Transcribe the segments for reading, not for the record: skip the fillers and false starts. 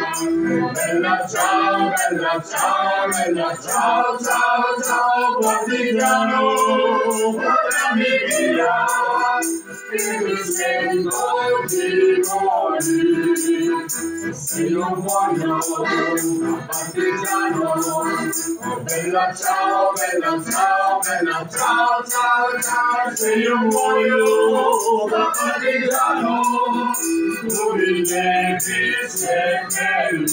Bella ciao, bella ciao, bella ciao, ciao, ciao, partigiano, portami via, che mi sento di morire. Se io muoio da partigiano, oh bella ciao, bella ciao, bella ciao, ciao, ciao, se io muoio da partigiano, tu mi devi seppellire,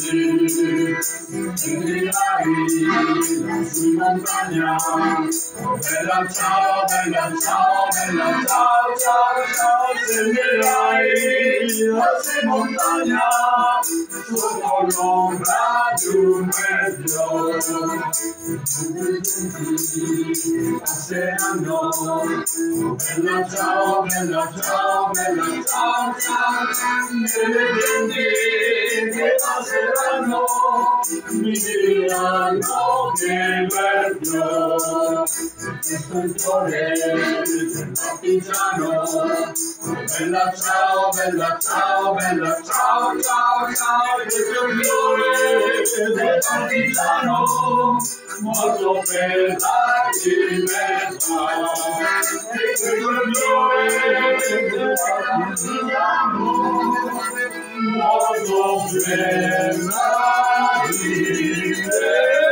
su montagna, oh bella ciao, bella ciao, bella ciao, ciao, ciao, seguirai su montagna, sotto l'ombra di un meglio, passeranno, oh bella ciao, bella ciao, bella ciao, ciao, ciao, le genti che passeranno, mi diranno che meglio, questo il cuore del partigiano, oh bella ciao, bella ciao, bella ciao, ciao, ciao, questo il cuore del partigiano, morto per darci libertà, e questo il cuore del partigiano, morto per darci libertà.